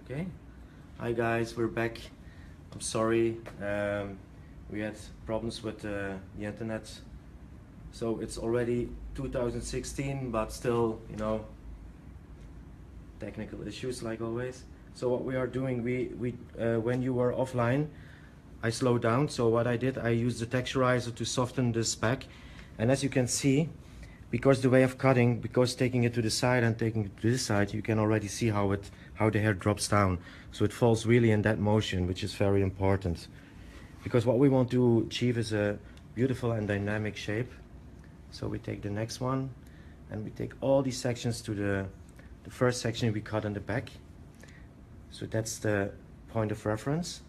Okay. Hi guys, we're back. I'm sorry, we had problems with the internet. So it's already 2016, but still, technical issues like always. So what we are doing, when you were offline, I slowed down. So what I did, I used the texturizer to soften this back. And as you can see, because the way of cutting, because taking it to the side and taking it to this side, you can already see how the hair drops down. So it falls really in that motion, which is very important. Because what we want to achieve is a beautiful and dynamic shape. So we take the next one, and we take all these sections to the first section we cut in the back. So that's the point of reference.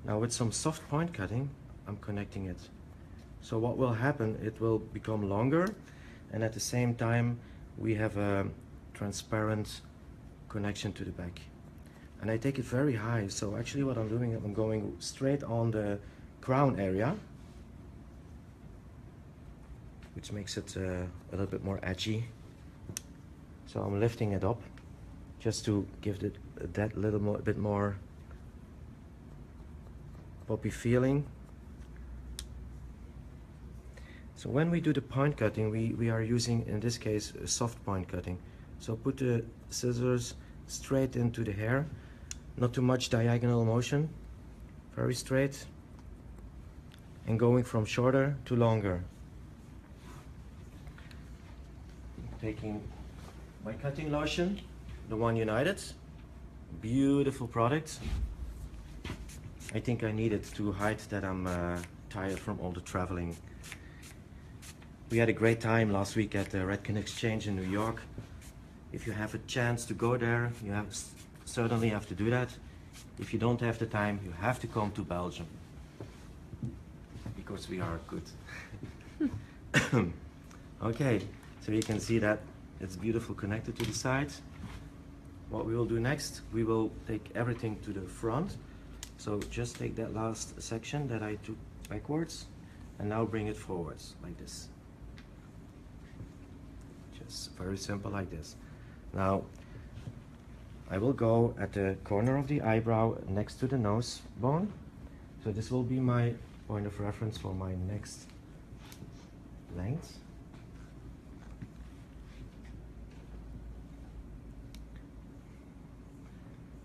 Now with some soft point cutting, I'm connecting it. So what will happen, it will become longer, and at the same time we have a transparent connection to the back. And I take it very high, so actually what I'm doing, I'm going straight on the crown area, which makes it a little bit more edgy. So I'm lifting it up just to give it that bit more poppy feeling. So when we do the point cutting, we are using, in this case, a soft point cutting. So put the scissors straight into the hair, not too much diagonal motion, very straight, and going from shorter to longer. Taking my cutting lotion, the One United, beautiful product. I think I need it to hide that I'm tired from all the traveling. We had a great time last week at the Redken Exchange in New York. If you have a chance to go there, you certainly have to do that. If you don't have the time, you have to come to Belgium, because we are good. Okay, so you can see that it's beautiful connected to the sides. What we will do next, we will take everything to the front. So just take that last section that I took backwards and now bring it forwards like this. Just very simple like this. Now I will go at the corner of the eyebrow next to the nose bone. So this will be my point of reference for my next length.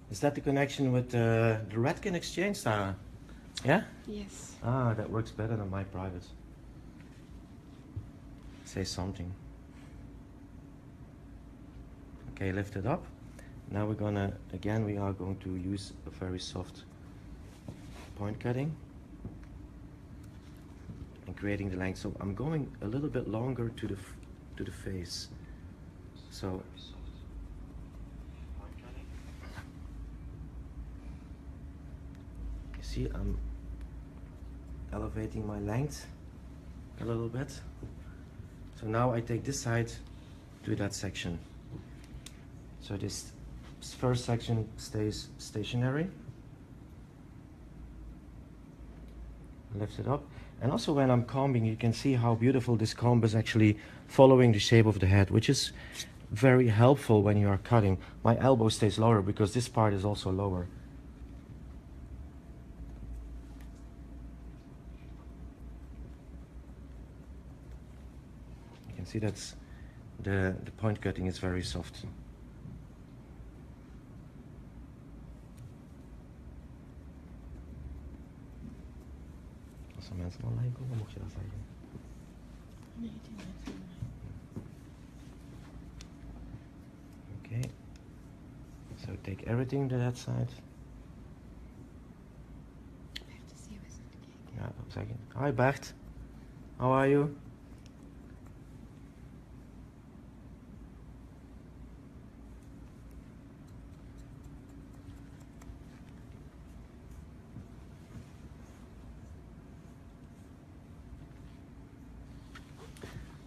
Is that the connection with the Redken Exchange, Sarah? Yeah? Yes. Ah, that works better than my private. Say something. Okay, lift it up. Now we are going to use a very soft point cutting and creating the length. So I'm going a little bit longer to the face. So you see, I'm elevating my length a little bit. So now I take this side to that section. So this first section stays stationary. Lift it up. And also when I'm combing, you can see how beautiful this comb is actually following the shape of the head, which is very helpful when you are cutting. My elbow stays lower because this part is also lower. You can see that's the point cutting is very soft. Als er mensen online komen, mocht je dat zeggen. Nee, die mensen online. Okay. So take everything to that side. I have to see what's in the cake. Yeah, een second. Hi Bert. How are you?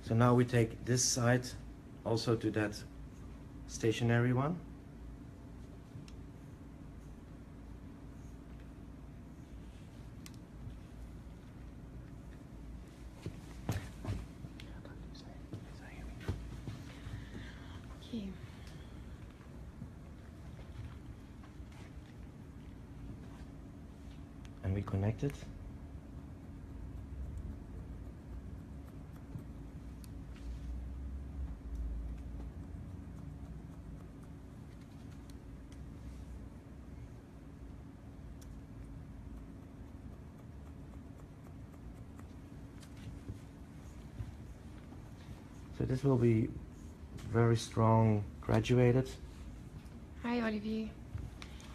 So now we take this side also to that stationary one. Okay. we connect it. So this will be very strong graduated. Hi, Olivier.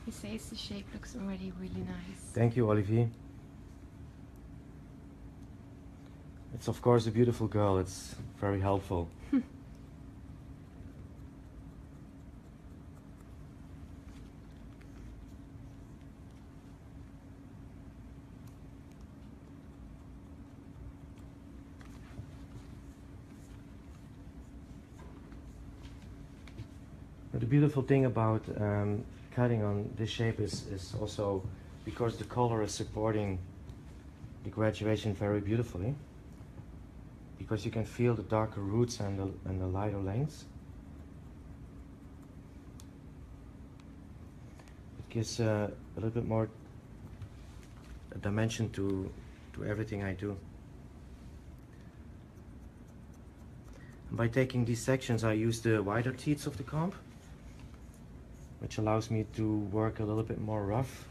He says the shape looks already really nice. Thank you, Olivier. It's of course a beautiful girl. It's very helpful. But the beautiful thing about cutting on this shape is also because the color is supporting the graduation very beautifully, because you can feel the darker roots and the lighter lengths. It gives a little bit more dimension to everything I do. And by taking these sections, I use the wider teeth of the comb, which allows me to work a little bit more rough.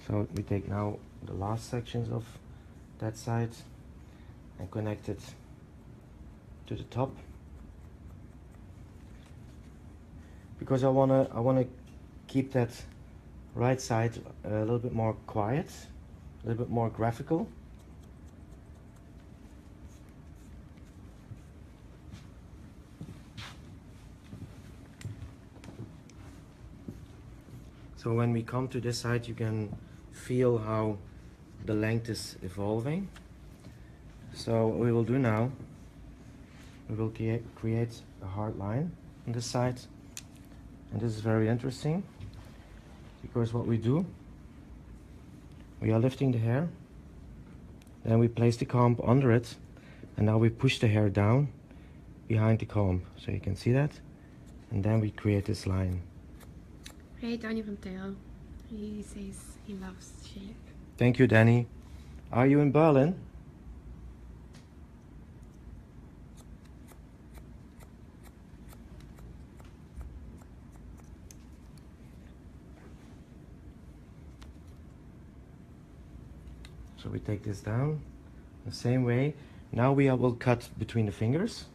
So we take now the last sections of that side and connect it to the top, because I wanna keep that right side a little bit more quiet, a little bit more graphical. So when we come to this side, you can feel how the length is evolving. So what we will do now, we will create a hard line on this side. And this is very interesting, because what we do, we are lifting the hair, then we place the comb under it, and now we push the hair down behind the comb. So you can see that. And then we create this line. Hey, Danny from Tail. He says he loves shape. Thank you, Danny. Are you in Berlin? So we take this down the same way. Now we will cut between the fingers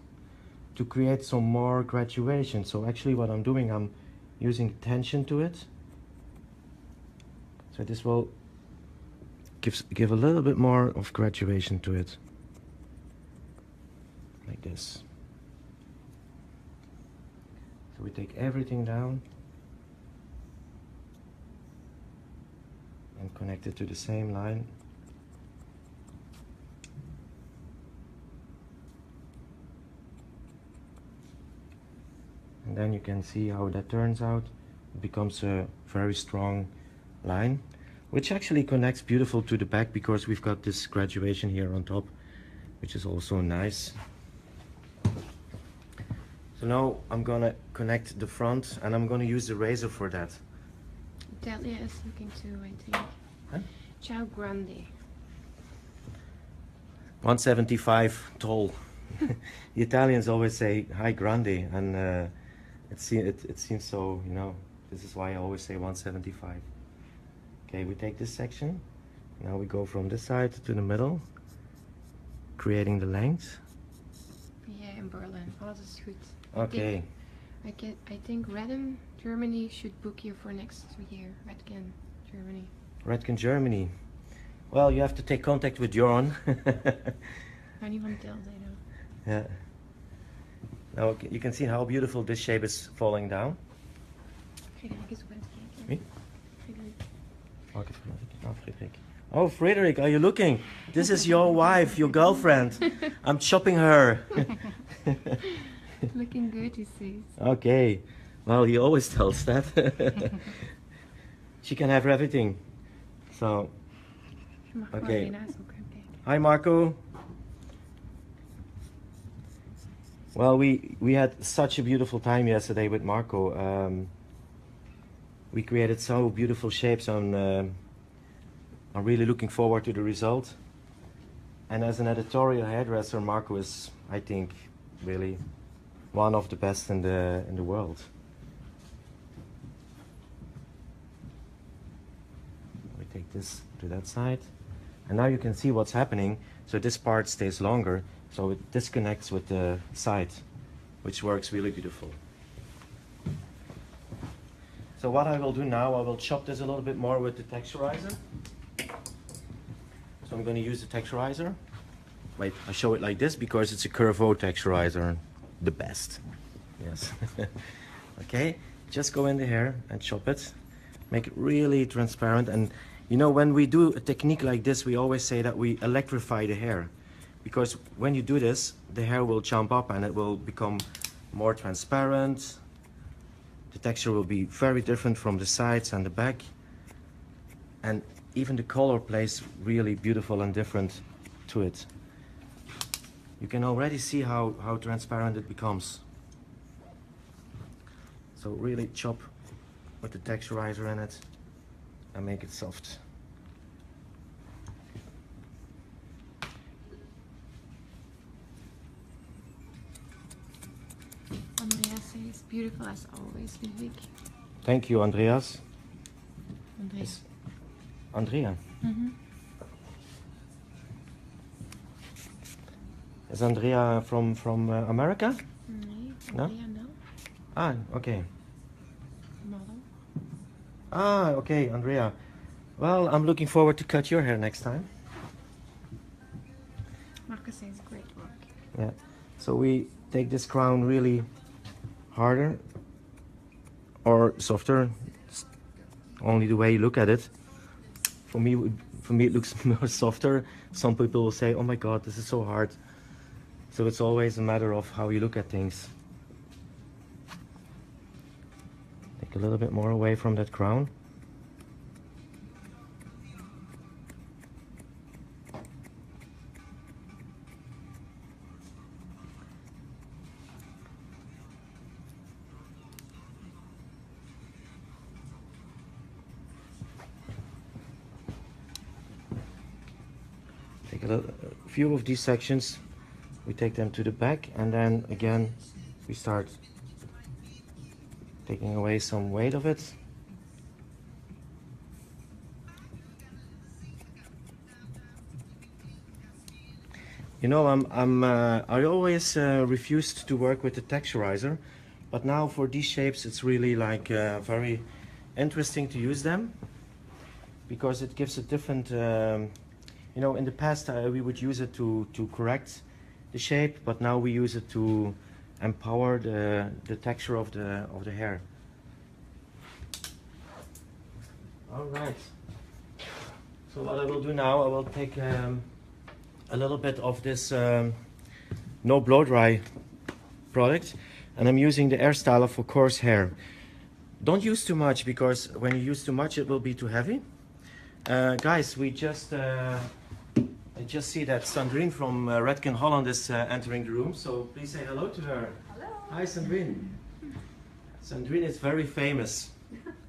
to create some more graduation. So actually what I'm doing, I'm using tension to it. So this will give a little bit more of graduation to it. Like this. So we take everything down and connect it to the same line. And then you can see how that turns out. It becomes a very strong line, which actually connects beautiful to the back, because we've got this graduation here on top, which is also nice. So now I'm gonna connect the front, and I'm gonna use the razor for that. Delia is looking too, I think. Huh? Ciao Grande. 175 tall. The Italians always say hi grande, and it seems so, you know, this is why I always say 175. Okay, we take this section, now we go from this side to the middle, creating the length. Yeah, in Berlin. Alles is goed. Okay. I think Redden, Germany should book you for next year. Redken, Germany. Redken, Germany. Well, you have to take contact with Jorn. Danny van Til, I know. Yeah. Now you can see how beautiful this shape is falling down. Frederik is wet kijken. Wie? Frederik. Oh, Frederik. Oh, Frederik, are you looking? This is your wife, your girlfriend. I'm chopping her. Looking good, he says. Okay. Well, he always tells that. She can have everything. So, Je mag gewoon okay. hiernaast ook gaan kijken. Hi, Marco. Well, we had such a beautiful time yesterday with Marco. We created so beautiful shapes. I'm really looking forward to the result. And as an editorial hairdresser, Marco is, I think, really one of the best in the world. We take this to that side, and now you can see what's happening. So this part stays longer, so it disconnects with the side, which works really beautiful. So what I will do now, I will chop this a little bit more with the texturizer. So I'm going to use the texturizer. Wait, I show it like this because it's a Curvo texturizer, the best. Yes. Okay, just go in the hair and chop it. Make it really transparent. And you know, when we do a technique like this, we always say that we electrify the hair. Because when you do this, the hair will jump up and it will become more transparent. The texture will be very different from the sides and the back. And even the color plays really beautiful and different to it. You can already see how transparent it becomes. So really chop with the texturizer in it and make it soft. Andrea says, beautiful as always, Ludovic. Thank you, Andreas. Andrea. Yes. Andrea. Is Andrea from America? Nee, No? Andrea no. Ah, okay. Model. Ah, okay, Andrea. Well, I'm looking forward to cut your hair next time. Marcus says, great work. Yeah. So we take this crown really harder or softer. It's only the way you look at it. For me, it looks more softer. Some people will say, "Oh my God, this is so hard." So it's always a matter of how you look at things. Take a little bit more away from that crown. Take a few of these sections, we take them to the back, and then again we start taking away some weight of it. You know, I always refused to work with the texturizer, but now for these shapes it's really like very interesting to use them because it gives a different. You know, in the past we would use it to correct the shape, but now we use it to empower the texture of the hair. All right. So what I will do now, I will take a little bit of this no blow dry product, and I'm using the Air Styler for coarse hair. Don't use too much because when you use too much it will be too heavy. Guys, I just see that Sandrine from Redken Holland is entering the room, so please say hello to her. Hello. Hi, Sandrine. Sandrine is very famous,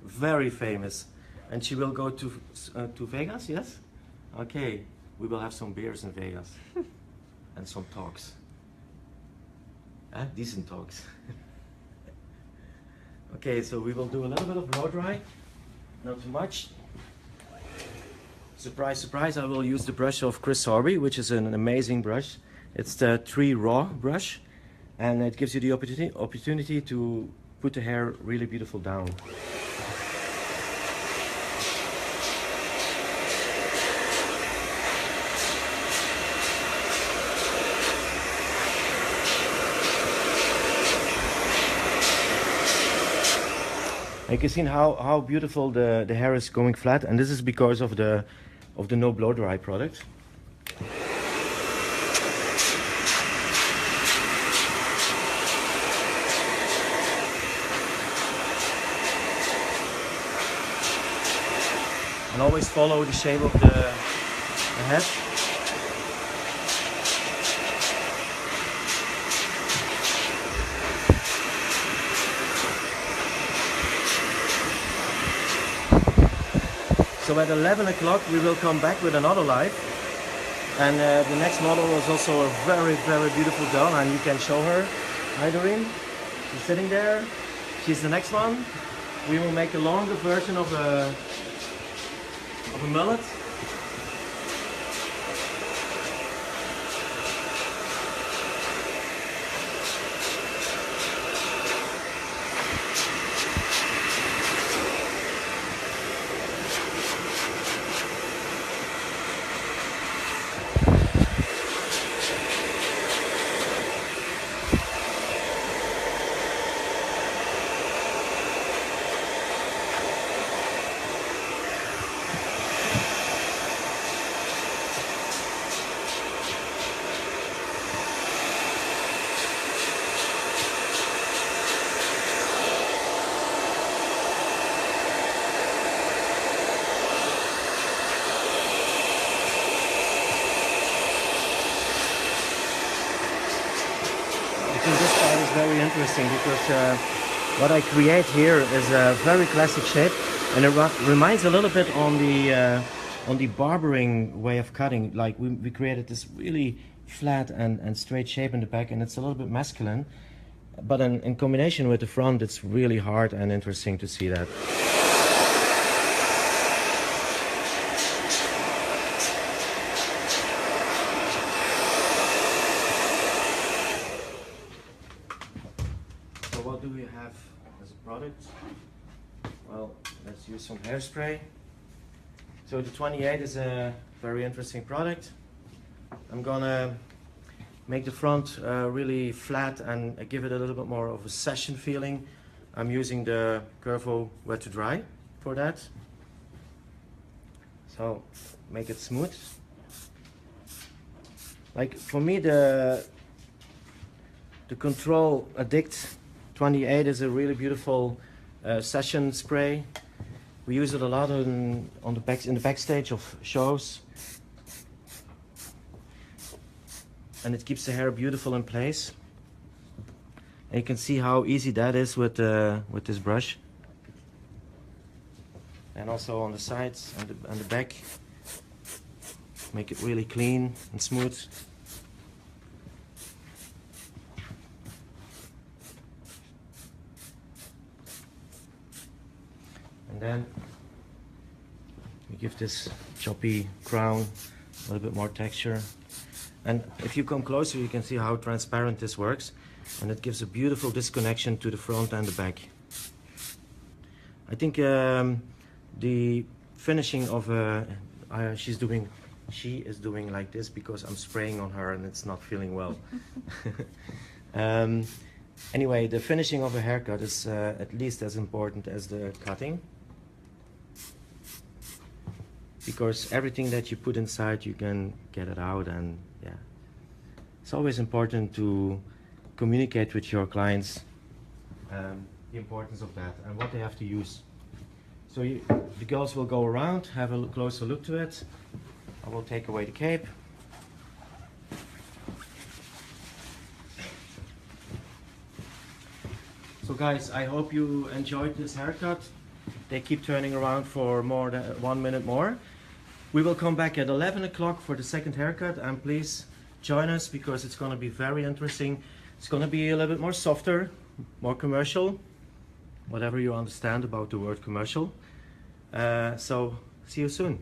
very famous, and she will go to Vegas. Yes. Okay, we will have some beers in Vegas and some talks. Decent talks. Okay, so we will do a little bit of blow dry, not too much. Surprise, surprise, I will use the brush of Chris Horby, which is an amazing brush. It's the 3 Raw brush, and it gives you the opportunity to put the hair really beautiful down. You can see how beautiful the hair is going flat, and this is because of the no blow dry product. and always follow the shape of the head. So at 11 o'clock we will come back with another live, and the next model is also a very beautiful doll, and you can show her. Hi Doreen, she's sitting there. She's the next one. We will make a longer version of a mullet. This part is very interesting because what I create here is a very classic shape, and it reminds a little bit on the barbering way of cutting. Like we created this really flat and straight shape in the back, and it's a little bit masculine, but in combination with the front, it's really hard and interesting to see that. What do we have as a product? Well, let's use some hairspray. So the 28 is a very interesting product. I'm gonna make the front really flat and give it a little bit more of a session feeling. I'm using the Curvo Wet to Dry for that. So make it smooth. Like for me, the Control Addict 28 is a really beautiful session spray. We use it a lot in the backstage of shows, and it keeps the hair beautiful in place. And you can see how easy that is with this brush, and also on the sides and the back. Make it really clean and smooth. And then we give this choppy crown a little bit more texture. And if you come closer, you can see how transparent this works. And it gives a beautiful disconnection to the front and the back. I think the finishing of she is doing like this because I'm spraying on her and it's not feeling well. Anyway, the finishing of a haircut is at least as important as the cutting, because everything that you put inside, you can get it out. And yeah, it's always important to communicate with your clients the importance of that and what they have to use. So the girls will go around, have a closer look to it. I will take away the cape. So guys, I hope you enjoyed this haircut. They keep turning around for more than 1 minute more. We will come back at 11 o'clock for the second haircut, and please join us because it's going to be very interesting. It's going to be a little bit more softer, more commercial, whatever you understand about the word commercial. So see you soon.